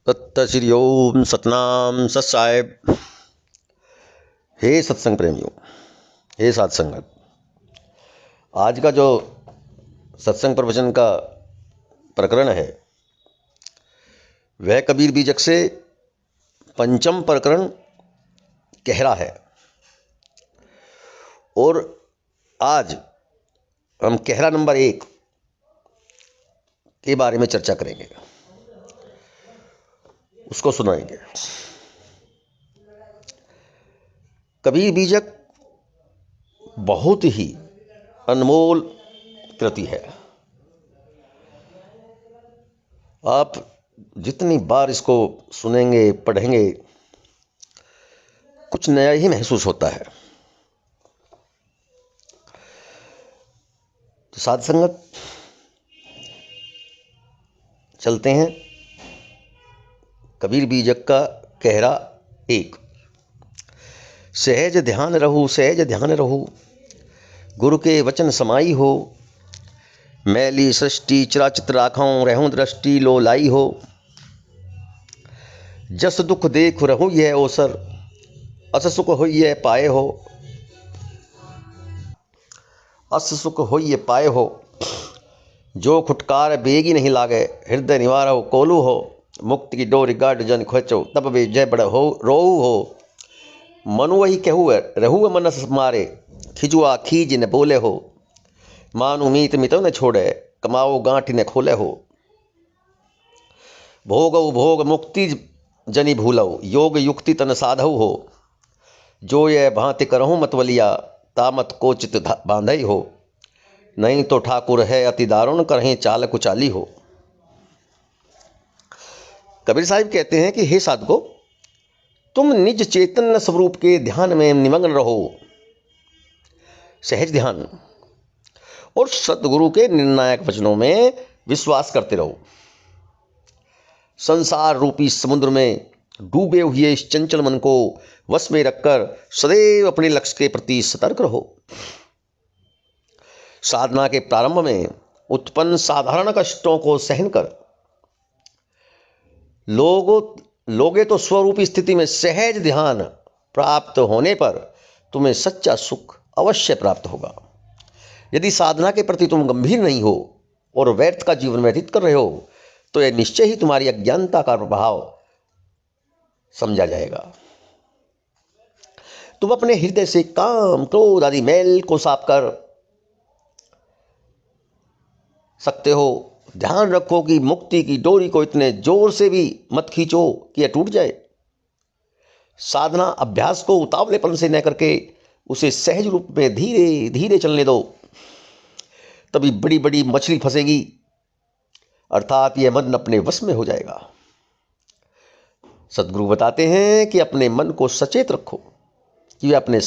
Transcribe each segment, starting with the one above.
सत्त श्री ओम सतनाम सत साहेब। हे सत्संग प्रेमियों, हे साध संगत, आज का जो सत्संग प्रवचन का प्रकरण है वह कबीर बीजक से पंचम प्रकरण कहरा है। और आज हम कहरा नंबर 1 के बारे में चर्चा करेंगे, उसको सुनाएंगे। कबीर बीजक बहुत ही अनमोल कृति है। आप जितनी बार इसको सुनेंगे, पढ़ेंगे, कुछ नया ही महसूस होता है। तो साध संगत, चलते हैं कबीर बीजक का कहरा 1। सहज ध्यान रहू, सहज ध्यान रहू, गुरु के वचन समाई हो। मैली सृष्टि चिराचित राखों, रहूं दृष्टि लो लाई हो। जस दुख देख रहू यह ओसर, अस सुख हो ये पाए हो। अस सुख हो ये पाए हो, जो खुटकार बेगी नहीं लागे। हृदय निवारो कोलू हो, मुक्ति की डोरी गाढ़ जन खोचो। तब वे जय बड़ हो रोऊ हो। मनु वही कहू रहू मनस मारे, खिजुआ खीज न बोले हो। मानु मीत मितो न छोड़े, कमाओ गांठ न खोले हो। भोगौ भोग मुक्ति जनि भूलऊ, योग युक्ति तन साधऊ हो। जो ये भांति करहूँ मतवलिया, तामत को चित बांधई हो। नहीं तो ठाकुर है अति दारुण, करहें चाल कुचाली हो। कबीर साहिब कहते हैं कि हे साधको, तुम निज चैतन्य स्वरूप के ध्यान में निमग्न रहो, सहज ध्यान, और सतगुरु के निर्णायक वचनों में विश्वास करते रहो। संसार रूपी समुद्र में डूबे हुए इस चंचल मन को वश में रखकर सदैव अपने लक्ष्य के प्रति सतर्क रहो। साधना के प्रारंभ में उत्पन्न साधारण कष्टों को सहन कर लोगे तो स्वरूपी स्थिति में सहज ध्यान प्राप्त होने पर तुम्हें सच्चा सुख अवश्य प्राप्त होगा। यदि साधना के प्रति तुम गंभीर नहीं हो और व्यर्थ का जीवन व्यतीत कर रहे हो, तो यह निश्चय ही तुम्हारी अज्ञानता का प्रभाव समझा जाएगा। तुम अपने हृदय से काम क्रोध आदि मैल को साफ कर सकते हो। ध्यान रखो कि मुक्ति की डोरी को इतने जोर से भी मत खींचो कि यह टूट जाए। साधना अभ्यास को उतावलेपन से न करके उसे सहज रूप में धीरे धीरे चलने दो, तभी बड़ी बड़ी मछली फंसेगी, अर्थात यह मन अपने वश में हो जाएगा। सद्गुरु बताते हैं कि अपने मन को सचेत रखो कि वह अपने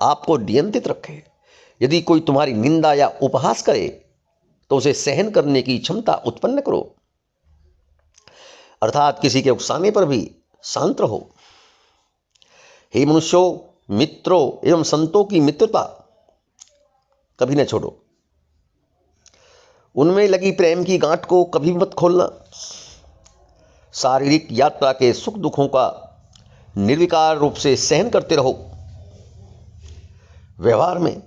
आप को नियंत्रित रखे। यदि कोई तुम्हारी निंदा या उपहास करे तो उसे सहन करने की क्षमता उत्पन्न करो, अर्थात किसी के उकसाने पर भी शांत रहो। हे मनुष्यों, मित्रों एवं संतों की मित्रता कभी न छोड़ो। उनमें लगी प्रेम की गांठ को कभी मत खोलना। शारीरिक यात्रा के सुख दुखों का निर्विकार रूप से सहन करते रहो। व्यवहार में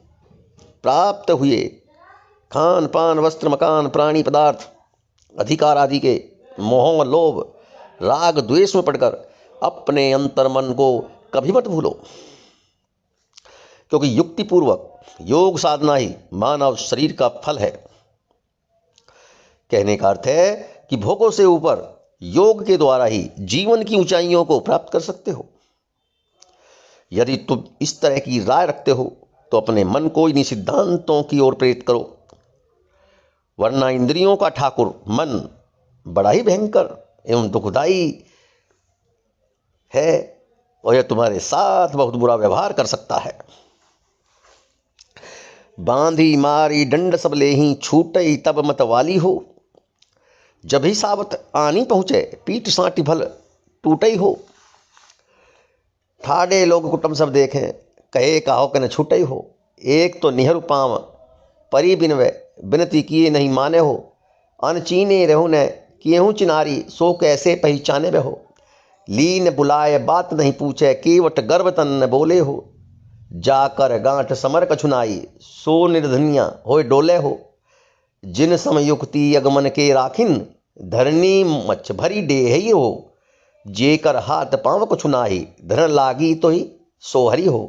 प्राप्त हुए खान पान वस्त्र मकान प्राणी पदार्थ अधिकार आदि के मोह लोभ राग द्वेष में पड़कर अपने अंतर्मन को कभी मत भूलो, क्योंकि युक्तिपूर्वक योग साधना ही मानव शरीर का फल है। कहने का अर्थ है कि भोगों से ऊपर योग के द्वारा ही जीवन की ऊंचाइयों को प्राप्त कर सकते हो। यदि तुम इस तरह की राय रखते हो तो अपने मन को इन्हीं सिद्धांतों की ओर प्रेरित करो, वरना इंद्रियों का ठाकुर मन बड़ा ही भयंकर एवं दुखदाई है और यह तुम्हारे साथ बहुत बुरा व्यवहार कर सकता है। बांधी मारी डंड सब लेही, छूटई तब मत वाली हो। जब ही सावत आनी पहुँचे, पीठ साटी भल टूटई हो। ठाडे लोग कुटुंब सब देखें, कहे कहो कि न छूटई हो। एक तो निहरु पाम परी बिनवे, बिनती किए नहीं माने हो। अनचीने रहु न किएहूँ चिनारी सो कैसे पहचाने बहो। लीन बुलाए बात नहीं पूछे केवट गर्भ तन न बोले हो। जाकर गांठ समर कछुनाई सो निर्धनिया होए डोले हो। जिन समयुक्ति अगमन के राखिन धरनी मच भरी डेही हो। जेकर हाथ पांव कछुनाही धर लागी तो ही सोहरी हो।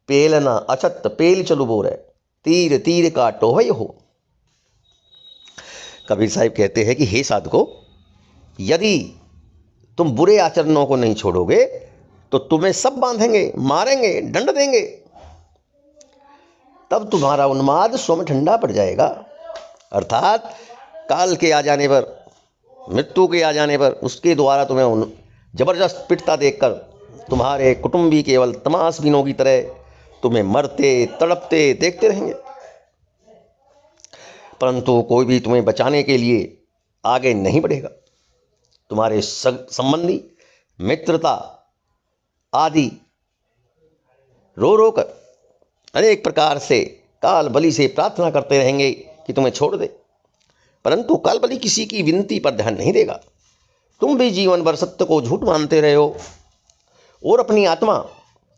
पेलना अछत पेल चलु बोरे तीर तीर का टोहई हो। कबीर साहिब कहते हैं कि हे साधको, यदि तुम बुरे आचरणों को नहीं छोड़ोगे तो तुम्हें सब बांधेंगे, मारेंगे, दंड देंगे। तब तुम्हारा उन्माद स्वयं ठंडा पड़ जाएगा। अर्थात काल के आ जाने पर, मृत्यु के आ जाने पर उसके द्वारा तुम्हें जबरदस्त पिटता देखकर तुम्हारे कुटुंबी केवल तमाशबीनों की तरह तुम्हें मरते तड़पते देखते रहेंगे, परंतु कोई भी तुम्हें बचाने के लिए आगे नहीं बढ़ेगा। तुम्हारे संबंधी, मित्रता आदि रो रो कर अनेक प्रकार से काल बलि से प्रार्थना करते रहेंगे कि तुम्हें छोड़ दे, परंतु काल बलि किसी की विनती पर ध्यान नहीं देगा। तुम भी जीवन भर सत्य को झूठ मानते रहे हो और अपनी आत्मा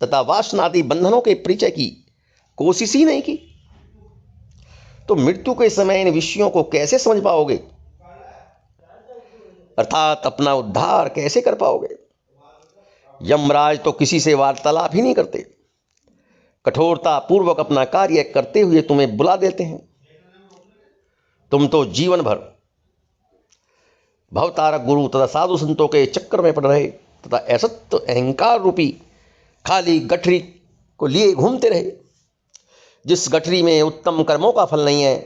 तथा वासनादि बंधनों के परिचय की कोशिश ही नहीं की, तो मृत्यु के समय इन विषयों को कैसे समझ पाओगे, अर्थात अपना उद्धार कैसे कर पाओगे। यमराज तो किसी से वार्तालाप ही नहीं करते, कठोरता पूर्वक अपना कार्य करते हुए तुम्हें बुला देते हैं। तुम तो जीवन भर भवतारक गुरु तथा साधु संतों के चक्कर में पड़ रहे तथा असत्य अहंकार रूपी खाली गठरी को लिए घूमते रहे। जिस गठरी में उत्तम कर्मों का फल नहीं है,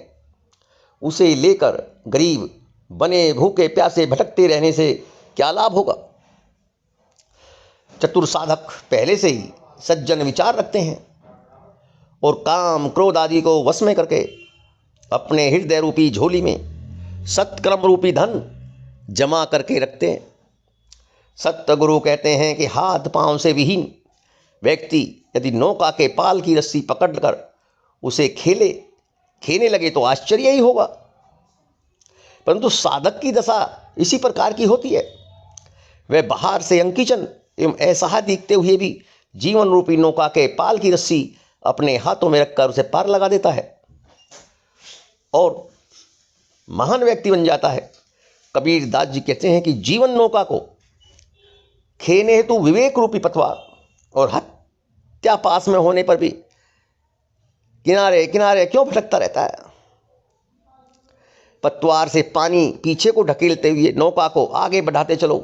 उसे लेकर गरीब बने भूखे प्यासे भटकते रहने से क्या लाभ होगा। चतुर साधक पहले से ही सज्जन विचार रखते हैं और काम क्रोध आदि को वश में करके अपने हृदय रूपी झोली में सत्कर्म रूपी धन जमा करके रखते हैं। सत्य गुरु कहते हैं कि हाथ पांव से विहीन व्यक्ति यदि नौका के पाल की रस्सी पकड़कर उसे खेने लगे तो आश्चर्य ही होगा, परंतु साधक की दशा इसी प्रकार की होती है। वह बाहर से अंकीचन एवं असहाय दिखते हुए भी जीवन रूपी नौका के पाल की रस्सी अपने हाथों में रखकर उसे पार लगा देता है और महान व्यक्ति बन जाता है। कबीर दास जी कहते हैं कि जीवन नौका को खेने हेतु विवेक रूपी पतवार और हत्या पास में होने पर भी किनारे किनारे क्यों भटकता रहता है। पतवार से पानी पीछे को ढकेलते हुए नौका को आगे बढ़ाते चलो।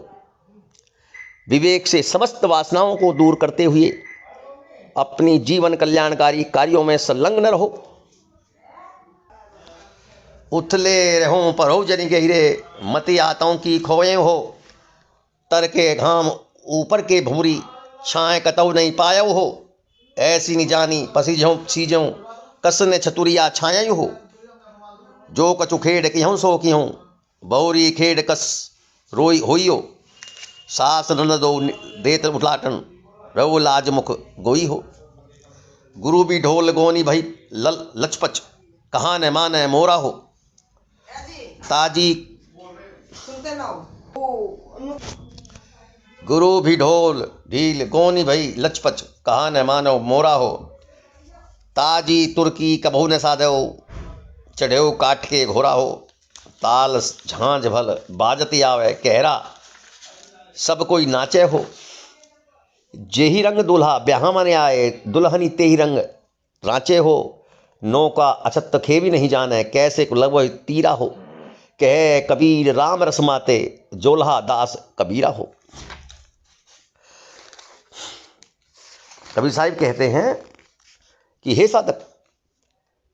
विवेक से समस्त वासनाओं को दूर करते हुए अपनी जीवन कल्याणकारी कार्यों में संलग्न रहो। उथले रहो परो जनी गहिरे मति आताओं की खोए हो। तर के घाम ऊपर के भूरी छाए कतौ नहीं पायो हो। ऐसी नहीं जानी पसीजों सीजों कसने छतुरिया छाया हो। जो कछु खेड़ किहूँ सो किहूँ बौरी खेड़ कस रोई होइयो। सास न दो देत उठलाटन रवो लाज मुख गोई हो। गुरु भी ढोल गोनी भई लचपच कहाँ न माने मोरा हो। ताजी गुरु भी ढोल ढील गोनी भई लचपच कहाँ न मानो मोरा हो। ताजी तुर्की कभू न साधो चढ़ो काट के घोरा हो। ताल झांझ भल बाजती आवे कहरा सब कोई नाचे हो। जेही रंग दूल्हा ब्याह माने आए दुल्हनी तेही रंग रांचे हो। नौका अछत खेवी नहीं जाने कैसे को लगो तीरा हो। कह कबीर राम रसमाते जोल्हा दास कबीरा हो। कबीर साहिब कहते हैं कि हे साधक,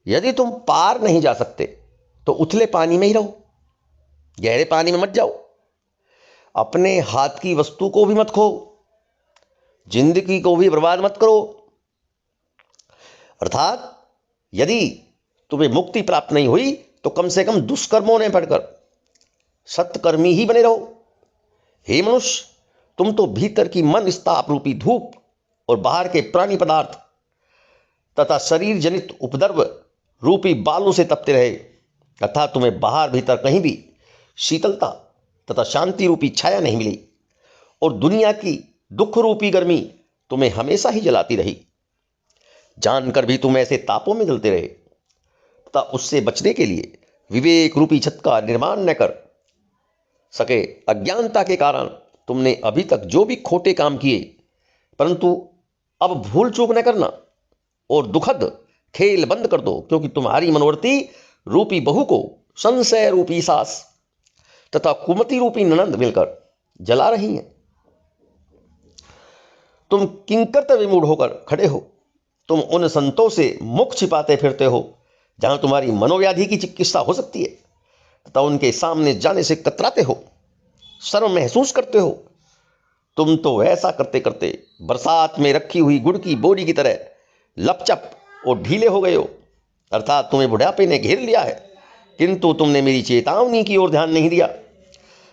यदि तुम पार नहीं जा सकते तो उथले पानी में ही रहो, गहरे पानी में मत जाओ। अपने हाथ की वस्तु को भी मत खो, जिंदगी को भी बर्बाद मत करो। अर्थात यदि तुम्हें मुक्ति प्राप्त नहीं हुई तो कम से कम दुष्कर्मों ने पढ़कर सत्कर्मी ही बने रहो। हे मनुष्य, तुम तो भीतर की मन स्ताप रूपी धूप और बाहर के प्राणी पदार्थ तथा शरीर जनित उपद्रव रूपी बालों से तपते रहे, अर्थात तुम्हें बाहर भीतर कहीं भी शीतलता तथा शांति रूपी छाया नहीं मिली, और दुनिया की दुख रूपी गर्मी तुम्हें हमेशा ही जलाती रही। जानकर भी तुम ऐसे तापों में जलते रहे तथा उससे बचने के लिए विवेक रूपी छत का निर्माण न कर सके। अज्ञानता के कारण तुमने अभी तक जो भी खोटे काम किए, परंतु अब भूल चूक न करना और दुखद खेल बंद कर दो, क्योंकि तुम्हारी मनोवर्ती रूपी बहू को संशय रूपी सास तथा कुमति रूपी ननंद मिलकर जला रही हैं। तुम किंकर्तव्य विमूढ़ होकर खड़े हो। तुम उन संतों से मुख छिपाते फिरते हो जहां तुम्हारी मनोव्याधि की चिकित्सा हो सकती है, तथा उनके सामने जाने से कतराते हो, शर्म महसूस करते हो। तुम तो ऐसा करते करते बरसात में रखी हुई गुड़ की बोरी की तरह लपचप और ढीले हो गए हो, अर्थात तुम्हें बुढ़ापे ने घेर लिया है, किंतु तुमने मेरी चेतावनी की ओर ध्यान नहीं दिया।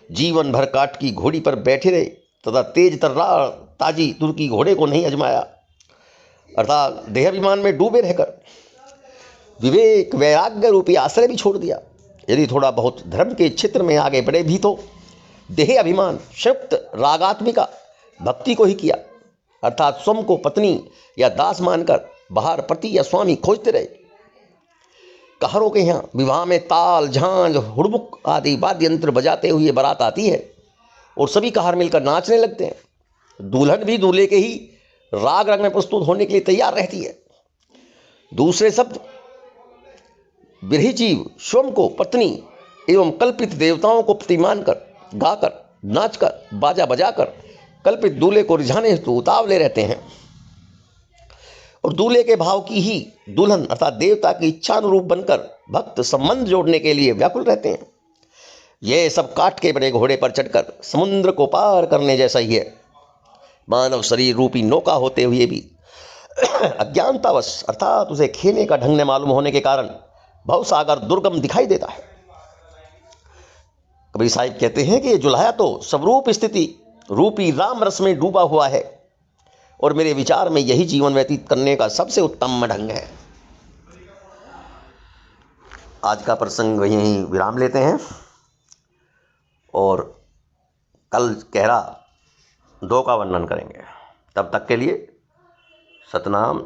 जीवन भर काट की घोड़ी पर बैठे रहे तथा तेज तर्रार ताजी तुर्की घोड़े को नहीं अजमाया, अर्थात देहाभिमान में डूबे रहकर विवेक वैराग्य रूपी आश्रय भी छोड़ दिया। यदि थोड़ा बहुत धर्म के क्षेत्र में आगे बढ़े भी तो देह अभिमान संयुक्त रागात्मिका भक्ति को ही किया, अर्थात स्वयं को पत्नी या दास मानकर बाहर पति या स्वामी खोजते रहे। कहारों के यहाँ विवाह में ताल झांझ हुड़मुक आदि वाद्य यंत्र बजाते हुए बारात आती है और सभी कहार मिलकर नाचने लगते हैं। दुल्हन भी दूल्हे के ही राग रंग में प्रस्तुत होने के लिए तैयार रहती है। दूसरे शब्द विरही जीव स्वयं को पत्नी एवं कल्पित देवताओं को पति मानकर गाकर नाचकर बाजा बजाकर कल्पित दूल्हे को रिझाने हेतु उतावले रहते हैं, और दूल्हे के भाव की ही दुल्हन अर्थात देवता की इच्छा अनुरूप बनकर भक्त संबंध जोड़ने के लिए व्याकुल रहते हैं। यह सब काट के बड़े घोड़े पर चढ़कर समुद्र को पार करने जैसा ही है। मानव शरीर रूपी नौका होते हुए भी अज्ञानतावश अर्थात उसे खेने का ढंग न मालूम होने के कारण भवसागर दुर्गम दिखाई देता है। कबीर साहिब कहते हैं कि जुल्हा तो स्वरूप स्थिति रूपी राम रस में डूबा हुआ है, और मेरे विचार में यही जीवन व्यतीत करने का सबसे उत्तम ढंग है। आज का प्रसंग यहीं विराम लेते हैं और कल कहरा 2 का वर्णन करेंगे। तब तक के लिए सतनाम।